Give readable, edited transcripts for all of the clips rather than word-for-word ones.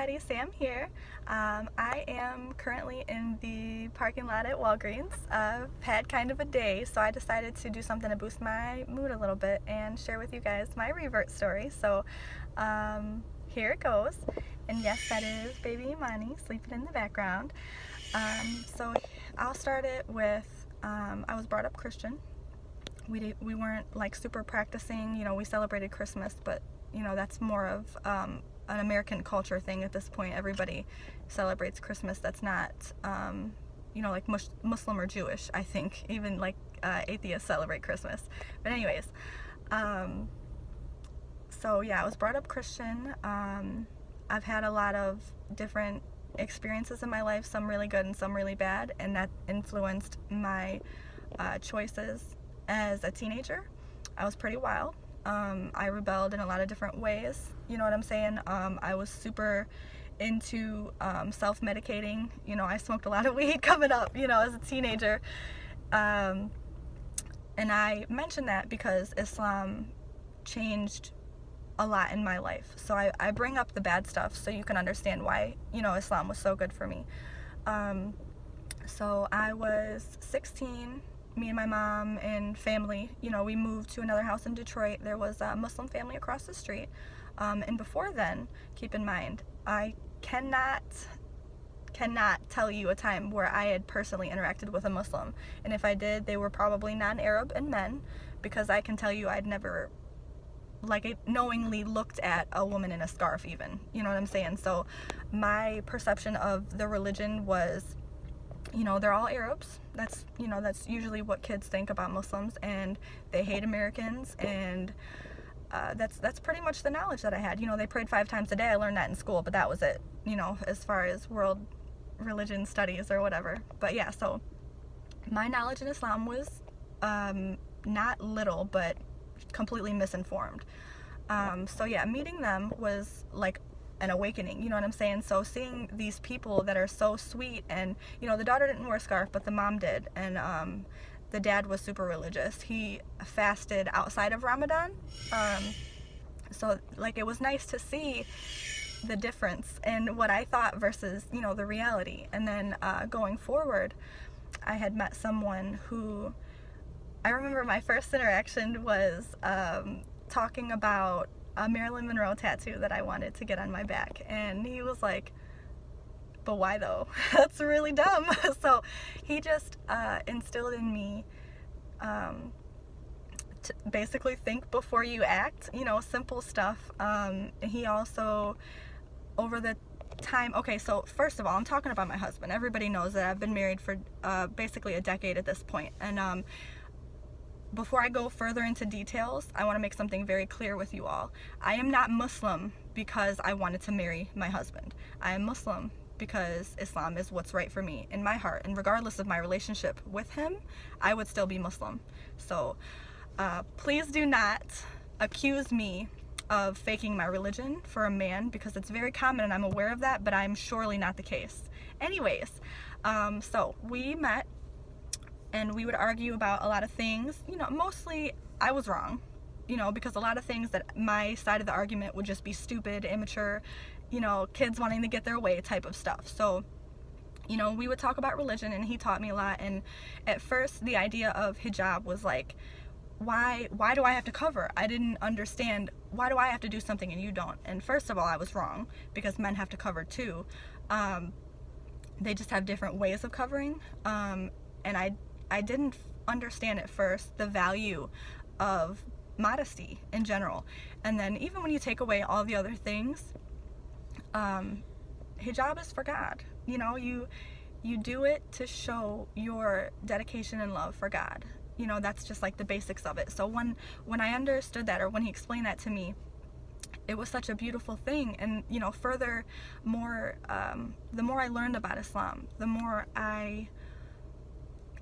everybody, Sam here. I am currently in the parking lot at Walgreens. I've had kind of a day, so I decided to do something to boost my mood a little bit and share with you guys my revert story. So here it goes. And yes, that is baby Imani sleeping in the background. So I'll start it with, I was brought up Christian. We weren't like super practicing, you know, we celebrated Christmas, but you know, that's more of an American culture thing at this point. Everybody celebrates Christmas. That's not, you know, like Muslim or Jewish, I think. Even like atheists celebrate Christmas. But anyways, so yeah, I was brought up Christian. I've had a lot of different experiences in my life, some really good and some really bad, and that influenced my choices as a teenager. I was pretty wild. I rebelled in a lot of different ways, you know what I'm saying? I was super into self-medicating. You know, I smoked a lot of weed coming up, you know, as a teenager. And I mention that because Islam changed a lot in my life. So I bring up the bad stuff so you can understand why, you know, Islam was so good for me. So I was 16. Me and my mom and family, you know, we moved to another house in Detroit. There was a Muslim family across the street. And before then, keep in mind, I cannot tell you a time where I had personally interacted with a Muslim. And if I did, they were probably non-Arab and men, because I can tell you I'd never knowingly looked at a woman in a scarf even. You know what I'm saying? So my perception of the religion was, you know, they're all Arabs. That's, you know, that's usually what kids think about Muslims, and they hate Americans, and that's pretty much the knowledge that I had. You know, they prayed 5 times a day. I learned that in school, but that was it, you know, as far as world religion studies or whatever. But yeah, so my knowledge in Islam was not little, but completely misinformed. So yeah, meeting them was like an awakening, you know what I'm saying? So seeing these people that are so sweet, and you know, the daughter didn't wear a scarf, but the mom did, and the dad was super religious. He fasted outside of Ramadan, so like it was nice to see the difference in what I thought versus, you know, the reality. And then going forward, I had met someone who, I remember my first interaction was talking about a Marilyn Monroe tattoo that I wanted to get on my back, and he was like, but why though? That's really dumb. So he just instilled in me to basically think before you act, you know, simple stuff. He also, over the time, okay, so first of all, I'm talking about my husband. Everybody knows that I've been married for basically a decade at this point, and before I go further into details, I want to make something very clear with you all. I am not Muslim because I wanted to marry my husband. I am Muslim because Islam is what's right for me in my heart. And regardless of my relationship with him, I would still be Muslim. So please do not accuse me of faking my religion for a man, because it's very common and I'm aware of that, but I'm surely not the case. Anyways, so we met, and we would argue about a lot of things. You know, mostly I was wrong, you know, because a lot of things that my side of the argument would just be stupid, immature, you know, kids wanting to get their way type of stuff. So, you know, we would talk about religion, and he taught me a lot. And at first, the idea of hijab was like, why do I have to cover? I didn't understand, why do I have to do something and you don't? And first of all, I was wrong, because men have to cover too. They just have different ways of covering. And I didn't understand at first the value of modesty in general. And then even when you take away all the other things, hijab is for God. You know, you do it to show your dedication and love for God. You know, that's just like the basics of it. So when I understood that, or when he explained that to me, it was such a beautiful thing. And you know, the more I learned about Islam, the more I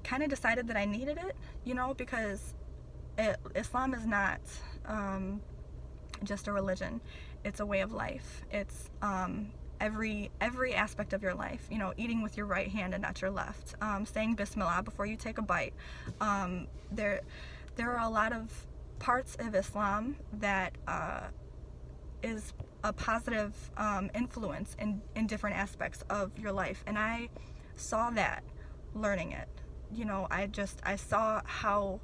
kind of decided that I needed it, you know, because Islam is not just a religion. It's a way of life. It's every aspect of your life, you know, eating with your right hand and not your left, saying Bismillah before you take a bite. There are a lot of parts of Islam that is a positive influence in different aspects of your life. And I saw that learning it. You know, I saw how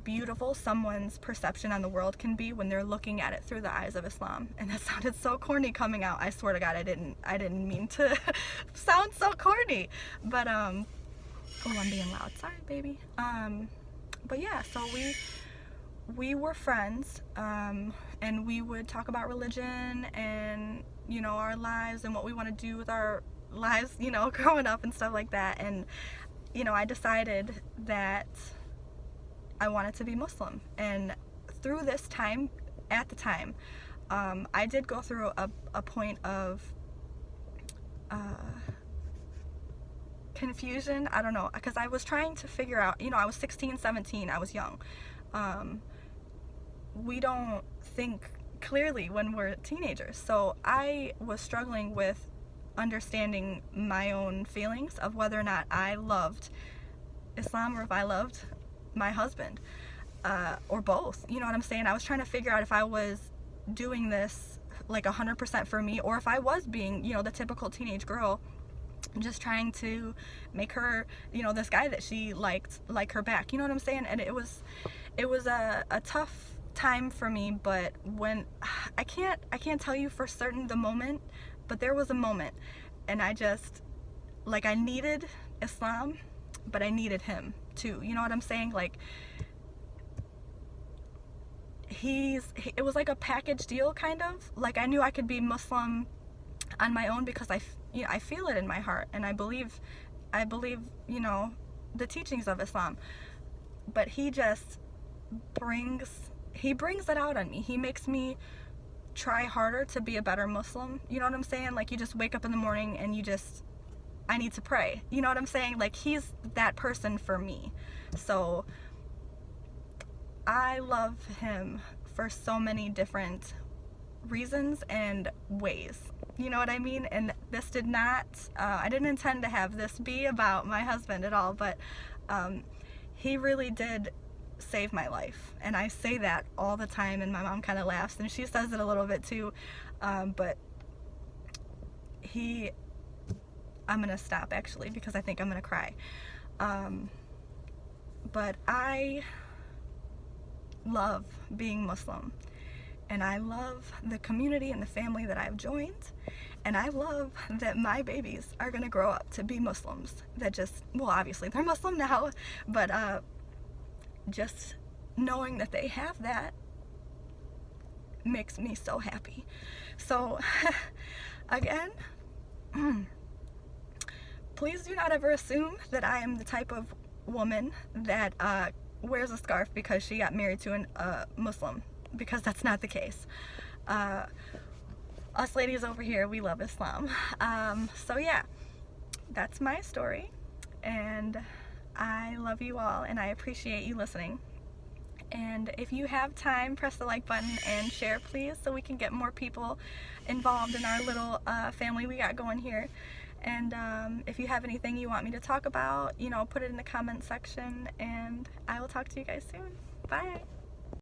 beautiful someone's perception on the world can be when they're looking at it through the eyes of Islam. And that sounded so corny coming out. I swear to God, I didn't mean to sound so corny. But oh, I'm being loud. Sorry, baby. But yeah, so we were friends, and we would talk about religion and, you know, our lives and what we want to do with our lives, you know, growing up and stuff like that. And, you know, I decided that I wanted to be Muslim. And through this time, at the time, I did go through a point of confusion. I don't know, because I was trying to figure out, you know, I was 16, 17, I was young. We don't think clearly when we're teenagers. So I was struggling with understanding my own feelings of whether or not I loved Islam or if I loved my husband, or both. You know what I'm saying? I was trying to figure out if I was doing this like 100% for me, or if I was being, you know, the typical teenage girl, just trying to make her, you know, this guy that she liked, like her back. You know what I'm saying? And it was a tough time for me. But when I can't tell you for certain the moment, but there was a moment, and I just, like, I needed Islam, but I needed him too. You know what I'm saying? Like, it was like a package deal, kind of. Like, I knew I could be Muslim on my own because I feel it in my heart, and I believe, you know, the teachings of Islam. But he just brings it out on me. He makes me try harder to be a better Muslim. You know what I'm saying? Like, you just wake up in the morning and I need to pray. You know what I'm saying? Like, he's that person for me. So I love him for so many different reasons and ways. You know what I mean? And this did not, I didn't intend to have this be about my husband at all, but he really did save my life. And I say that all the time, and my mom kind of laughs, and she says it a little bit too. But I'm gonna stop actually, because I think I'm gonna cry. But I love being Muslim, and I love the community and the family that I've joined, and I love that my babies are gonna grow up to be Muslims that just, well, obviously they're Muslim now, but just knowing that they have that makes me so happy. So again, please do not ever assume that I am the type of woman that wears a scarf because she got married to a Muslim, because that's not the case. Us ladies over here, we love Islam. So yeah, that's my story, and I love you all, and I appreciate you listening. And if you have time, press the like button and share, please, so we can get more people involved in our little family we got going here. And if you have anything you want me to talk about, you know, put it in the comment section, and I will talk to you guys soon. Bye.